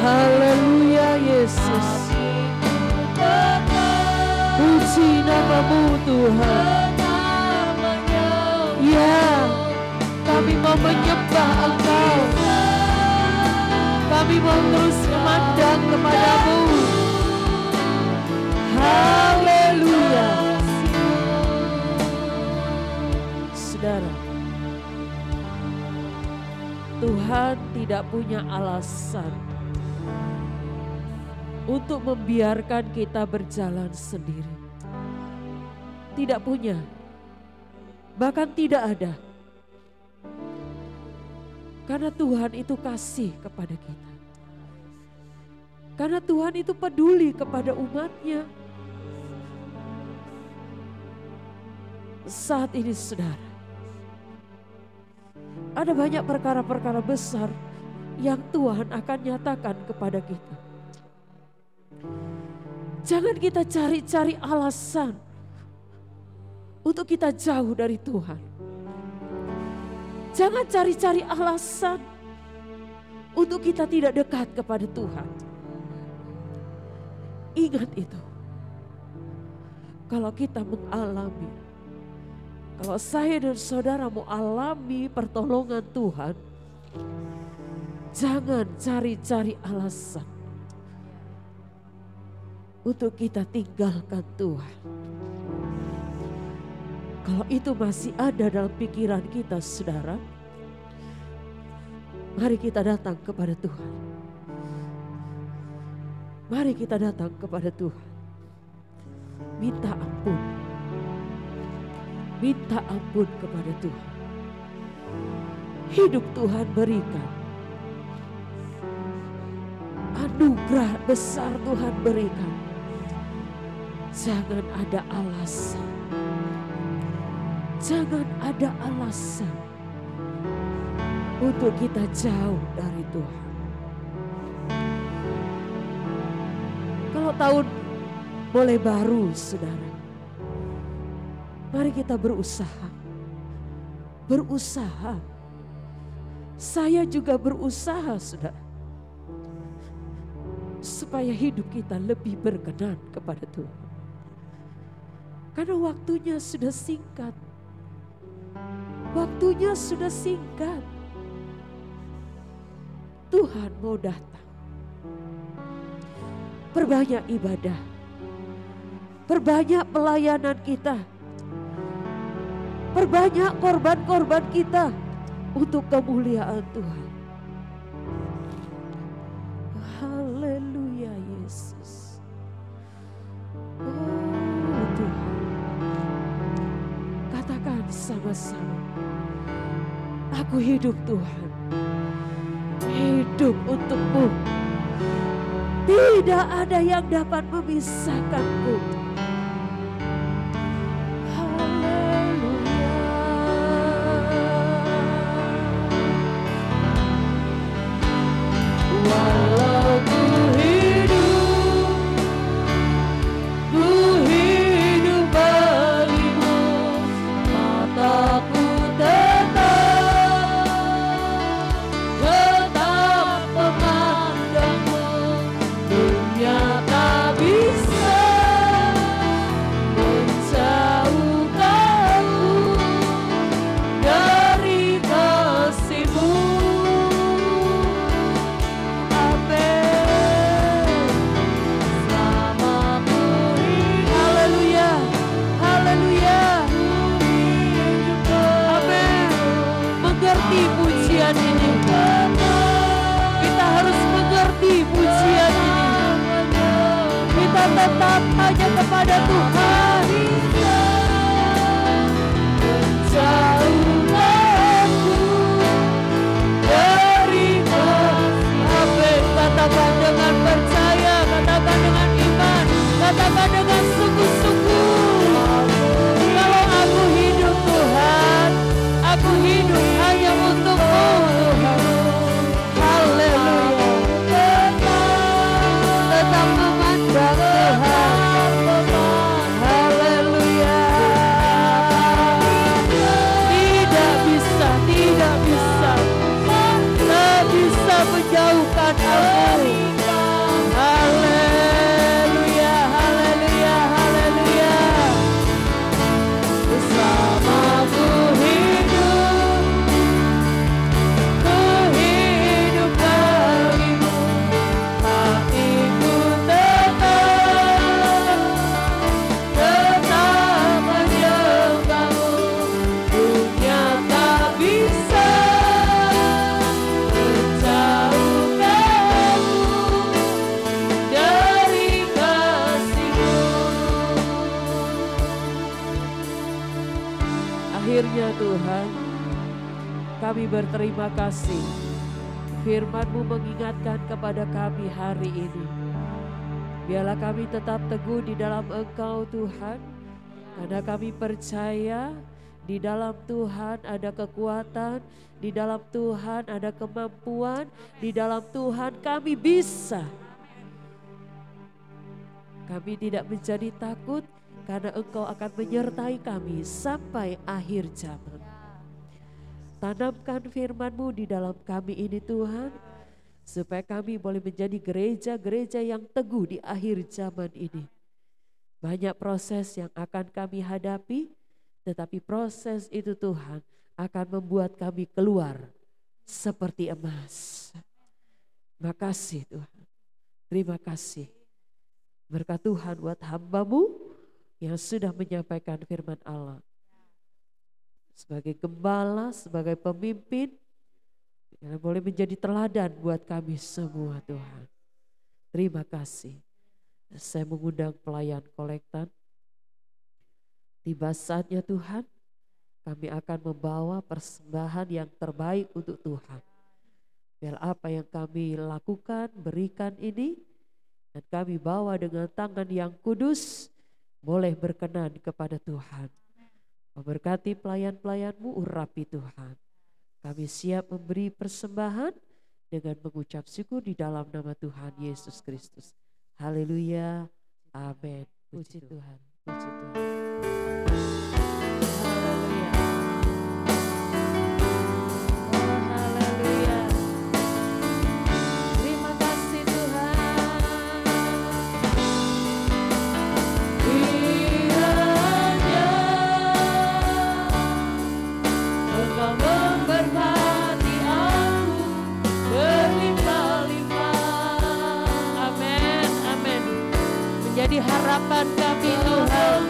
Haleluya Yesus. Puji nama-Mu Tuhan. Ya, kami mau menyembah Engkau. Kami mau terus memandang kepada-Mu. Haleluya. Saudara, Tuhan tidak punya alasan untuk membiarkan kita berjalan sendiri. Tidak punya, bahkan tidak ada. Karena Tuhan itu kasih kepada kita. Karena Tuhan itu peduli kepada umatnya. Saat ini saudara, ada banyak perkara-perkara besar yang Tuhan akan nyatakan kepada kita. Jangan kita cari-cari alasan untuk kita jauh dari Tuhan. Jangan cari-cari alasan untuk kita tidak dekat kepada Tuhan. Ingat itu. Kalau kita mengalami, kalau saya dan saudara mau alami pertolongan Tuhan, jangan cari-cari alasan untuk kita tinggalkan Tuhan. Kalau itu masih ada dalam pikiran kita saudara, mari kita datang kepada Tuhan. Mari kita datang kepada Tuhan. Minta ampun. Minta ampun kepada Tuhan. Hidup Tuhan berikan. Anugerah besar Tuhan berikan. Jangan ada alasan. Jangan ada alasan untuk kita jauh dari Tuhan. Kalau tahun mulai baru saudara, mari kita berusaha. Berusaha. Saya juga berusaha saudara. Supaya hidup kita lebih berkenan kepada Tuhan. Karena waktunya sudah singkat. Waktunya sudah singkat. Tuhan mau datang. Perbanyak ibadah. Perbanyak pelayanan kita. Perbanyak korban-korban kita untuk kemuliaan Tuhan. Haleluya Yesus. Oh Tuhan. Katakan sama-sama. Aku hidup Tuhan. Hidup untukmu. Tidak ada yang dapat memisahkanku. Haleluya. Walau ku hidup bagimu, mataku tetap memandangmu. Dunia tak bisa menjauhkanmu dari kasih-Mu. Amin. Selamaku hidup. Haleluya, haleluya. Amin. Mengerti pujian ini. Kita harus mengerti pujian ini. Kita tetap hanya kepada Tuhan. Menjauhkanku dari kasih. Amin. Katakan dengan percaya, katakan dengan iman, katakan dengan sungguh-sungguh. Kalau aku hidup Tuhan, aku hidup hanya untuk-Mu Tuhan. Haleluya. Tetap memandang Tuhan. Haleluya. Tidak bisa, tidak bisa. Tak bisa menjauhkan aku. Haleluya, haleluya, haleluya. Bersamaku hidup bagimu. Hatiku tetap menyembah-Mu. Dunia tak bisa menjauhkanmu kami berterima kasih. Firman-Mu mengingatkan kepada kami hari ini. Biarlah kami tetap teguh di dalam Engkau Tuhan, karena kami percaya di dalam Tuhan ada kekuatan, di dalam Tuhan ada kemampuan, di dalam Tuhan kami bisa. Kami tidak menjadi takut karena Engkau akan menyertai kami sampai akhir zaman. Tanamkan firman-Mu di dalam kami ini Tuhan, supaya kami boleh menjadi gereja-gereja yang teguh di akhir zaman ini. Banyak proses yang akan kami hadapi, tetapi proses itu Tuhan akan membuat kami keluar seperti emas. Makasih Tuhan, terima kasih. Berkat Tuhan buat hamba-Mu yang sudah menyampaikan firman Allah. Sebagai gembala, sebagai pemimpin, yang boleh menjadi teladan buat kami semua Tuhan. Terima kasih. Saya mengundang pelayan kolektan. Tiba saatnya Tuhan, kami akan membawa persembahan yang terbaik untuk Tuhan. Biar apa yang kami lakukan, berikan ini, dan kami bawa dengan tangan yang kudus, boleh berkenan kepada Tuhan. Memberkati pelayan-pelayan-Mu, urapi Tuhan. Kami siap memberi persembahan dengan mengucap syukur di dalam nama Tuhan Yesus Kristus. Haleluya, amin. Puji Tuhan, puji Tuhan. Haleluya. Haleluya. Terima kasih Tuhan. Kiranya Engkau memberkati aku berlimpah-limpah. Amin, amin. Menjadi harapan kami Tuhan,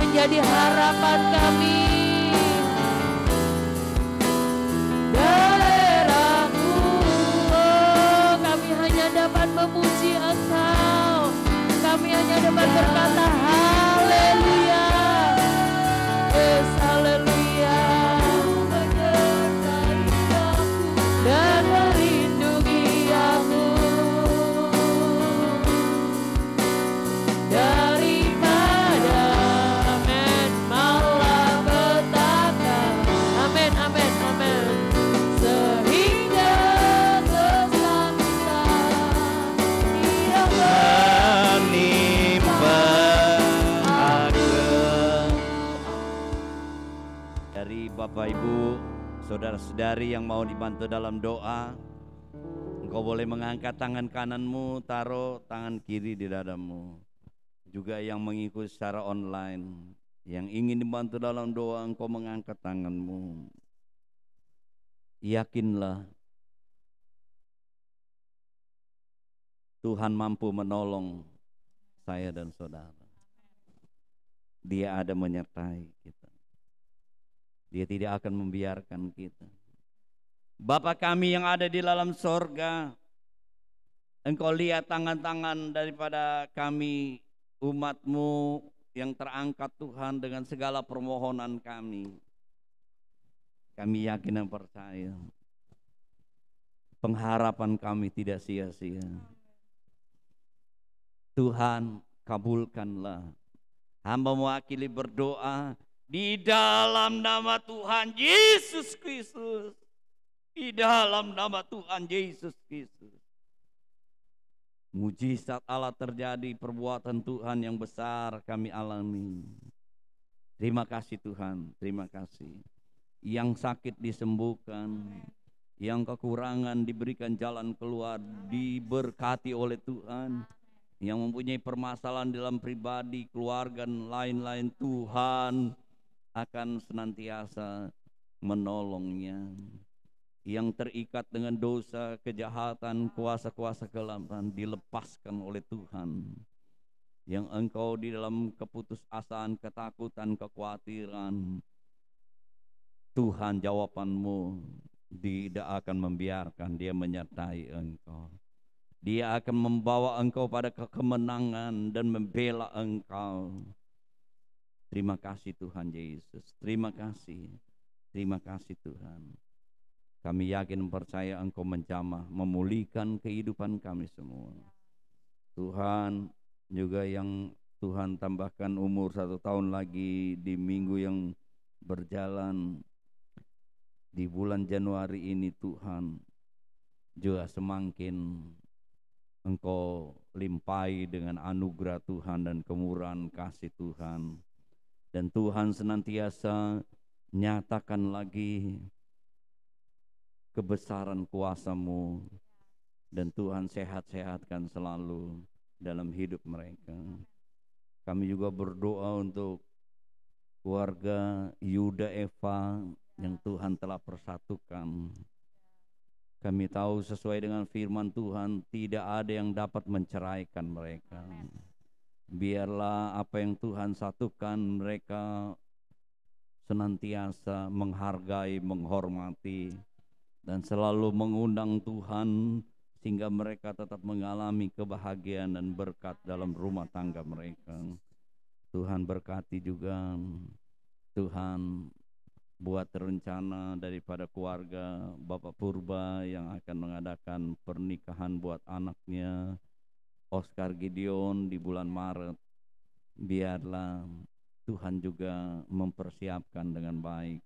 menjadi harapan kami. Daerahku, oh, kami hanya dapat memuji Engkau, kami hanya dapat berkata haleluya, yes haleluya, dan melindungi aku daripada amin malapetaka, amin amin amin, sehingga kesakitan tidak menimpa aku. Dari Bapak Ibu, saudara-saudari yang mau dibantu dalam doa, engkau boleh mengangkat tangan kananmu, taruh tangan kiri di dadamu. Juga yang mengikuti secara online, yang ingin dibantu dalam doa, engkau mengangkat tanganmu. Yakinlah Tuhan mampu menolong saya dan saudara. Dia ada menyertai kita. Dia tidak akan membiarkan kita. Bapa kami yang ada di dalam sorga, Engkau lihat tangan-tangan daripada kami, umat-Mu yang terangkat Tuhan dengan segala permohonan kami. Kami yakin dan percaya pengharapan kami tidak sia-sia. Tuhan, kabulkanlah. Hamba mewakili berdoa di dalam nama Tuhan Yesus Kristus. Di dalam nama Tuhan Yesus Kristus. Mujizat Allah terjadi, perbuatan Tuhan yang besar kami alami. Terima kasih Tuhan, terima kasih. Yang sakit disembuhkan, yang kekurangan diberikan jalan keluar, diberkati oleh Tuhan. Yang mempunyai permasalahan dalam pribadi, keluarga, dan lain-lain, Tuhan akan senantiasa menolongnya. Yang terikat dengan dosa, kejahatan, kuasa-kuasa kegelapan dilepaskan oleh Tuhan. Yang engkau di dalam keputusasaan, ketakutan, kekhawatiran, Tuhan jawabanmu tidak akan membiarkan, Dia menyertai engkau. Dia akan membawa engkau pada kemenangan dan membela engkau. Terima kasih Tuhan Yesus, terima kasih. Terima kasih Tuhan. Kami yakin percaya Engkau menjamah, memulihkan kehidupan kami semua. Tuhan, juga yang Tuhan tambahkan umur 1 tahun lagi di minggu yang berjalan di bulan Januari ini, Tuhan, juga semakin Engkau limpahi dengan anugerah Tuhan dan kemurahan kasih Tuhan. Dan Tuhan senantiasa nyatakan lagi kebesaran kuasa-Mu, dan Tuhan sehat-sehatkan selalu dalam hidup mereka. Kami juga berdoa untuk keluarga Yuda Eva yang Tuhan telah persatukan. Kami tahu sesuai dengan firman Tuhan, tidak ada yang dapat menceraikan mereka. Biarlah apa yang Tuhan satukan, mereka senantiasa menghargai, menghormati, dan selalu mengundang Tuhan, sehingga mereka tetap mengalami kebahagiaan dan berkat dalam rumah tangga mereka. Tuhan berkati juga, Tuhan buat rencana daripada keluarga Bapak Purba yang akan mengadakan pernikahan buat anaknya Oscar Gideon di bulan Maret. Biarlah Tuhan juga mempersiapkan dengan baik.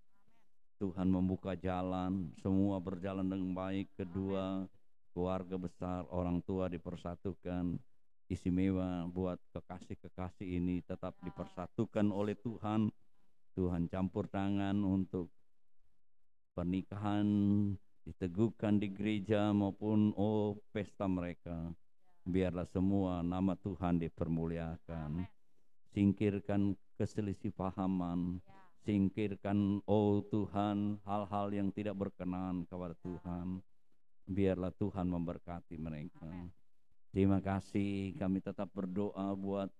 Tuhan membuka jalan, semua berjalan dengan baik. Kedua keluarga besar, orang tua dipersatukan. Istimewa buat kekasih-kekasih ini tetap dipersatukan oleh Tuhan. Tuhan campur tangan untuk pernikahan diteguhkan di gereja maupun pesta mereka. Biarlah semua nama Tuhan dipermuliakan. Singkirkan keselisih pahaman, singkirkan Tuhan hal-hal yang tidak berkenan kepada Tuhan. Biarlah Tuhan memberkati mereka. Terima kasih, kami tetap berdoa buat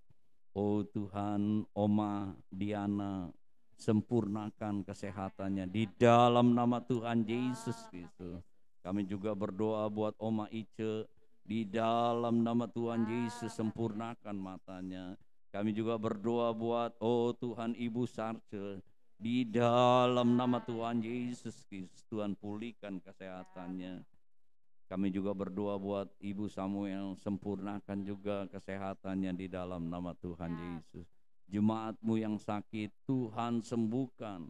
Tuhan Oma Diana, sempurnakan kesehatannya di dalam nama Tuhan Yesus Kristus. Kami juga berdoa buat Oma Ice, di dalam nama Tuhan Yesus sempurnakan matanya. Kami juga berdoa buat Tuhan Ibu Sarce, di dalam nama Tuhan Yesus Kristus, Tuhan pulihkan kesehatannya. Kami juga berdoa buat Ibu Samuel, sempurnakan juga kesehatannya di dalam nama Tuhan Yesus. Jemaat-Mu yang sakit, Tuhan sembuhkan.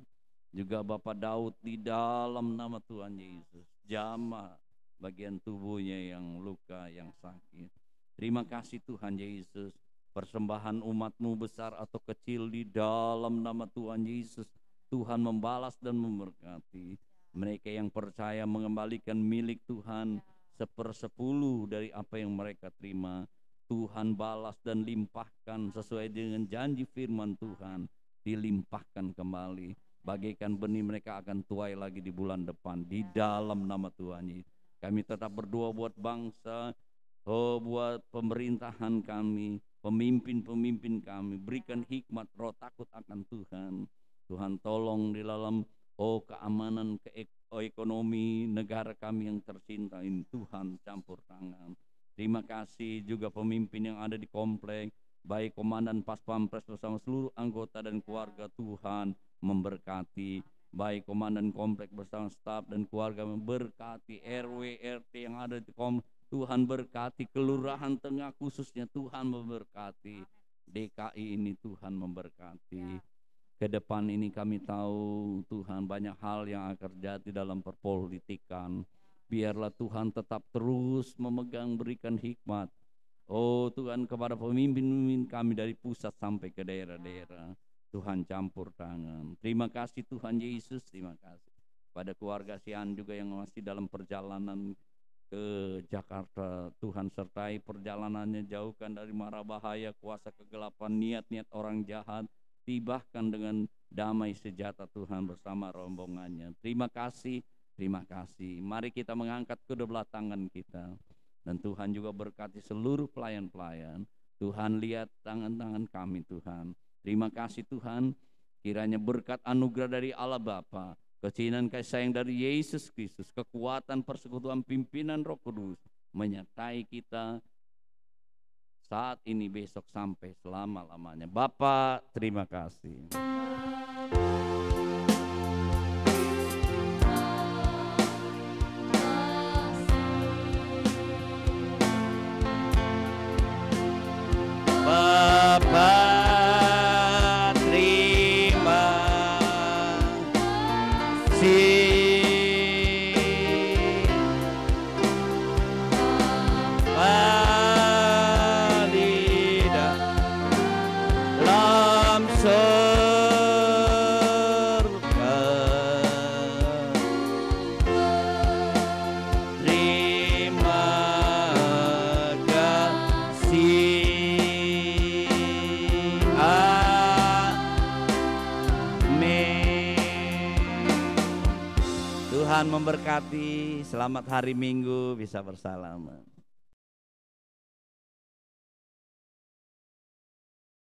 Juga Bapak Daud, di dalam nama Tuhan Yesus, jamah bagian tubuhnya yang luka, yang sakit. Terima kasih Tuhan Yesus. Persembahan umat-Mu besar atau kecil, di dalam nama Tuhan Yesus, Tuhan membalas dan memberkati. Mereka yang percaya mengembalikan milik Tuhan 1/10 dari apa yang mereka terima. Tuhan balas dan limpahkan sesuai dengan janji firman Tuhan, dilimpahkan kembali. Bagaikan benih mereka akan tuai lagi di bulan depan, di dalam nama Tuhan Yesus. Kami tetap berdoa buat bangsa, buat pemerintahan kami, pemimpin-pemimpin kami. Berikan hikmat, roh takut akan Tuhan. Tuhan tolong di dalam keamanan, ekonomi negara kami yang tercinta ini. Tuhan campur tangan. Terima kasih juga pemimpin yang ada di komplek, baik komandan pas pampres bersama seluruh anggota dan keluarga. Tuhan memberkati, baik komandan komplek bersama staf dan keluarga, memberkati RW RT yang ada di komplek. Tuhan berkati kelurahan Tengah khususnya, Tuhan memberkati DKI ini, Tuhan memberkati. Ke depan ini kami tahu Tuhan banyak hal yang akan terjadi dalam perpolitikan. Biarlah Tuhan tetap terus memegang, berikan hikmat. Tuhan kepada pemimpin-pemimpin kami dari pusat sampai ke daerah-daerah. Tuhan campur tangan. Terima kasih Tuhan Yesus, terima kasih. Pada keluarga Sian juga yang masih dalam perjalanan ke Jakarta, Tuhan sertai perjalanannya, jauhkan dari mara bahaya, kuasa kegelapan, niat-niat orang jahat. Tibahkan dengan damai sejahtera Tuhan bersama rombongannya. Terima kasih, terima kasih. Mari kita mengangkat kedua belah tangan kita. Dan Tuhan juga berkati seluruh pelayan-pelayan. Tuhan lihat tangan-tangan kami Tuhan. Terima kasih Tuhan. Kiranya berkat anugerah dari Allah Bapa, kecinan kasih sayang dari Yesus Kristus, kekuatan persekutuan pimpinan Roh Kudus menyertai kita saat ini, besok, sampai selama-lamanya. Bapa, terima kasih. surga. Terima kasih. Amin. Tuhan memberkati. Selamat hari Minggu, bisa bersalaman.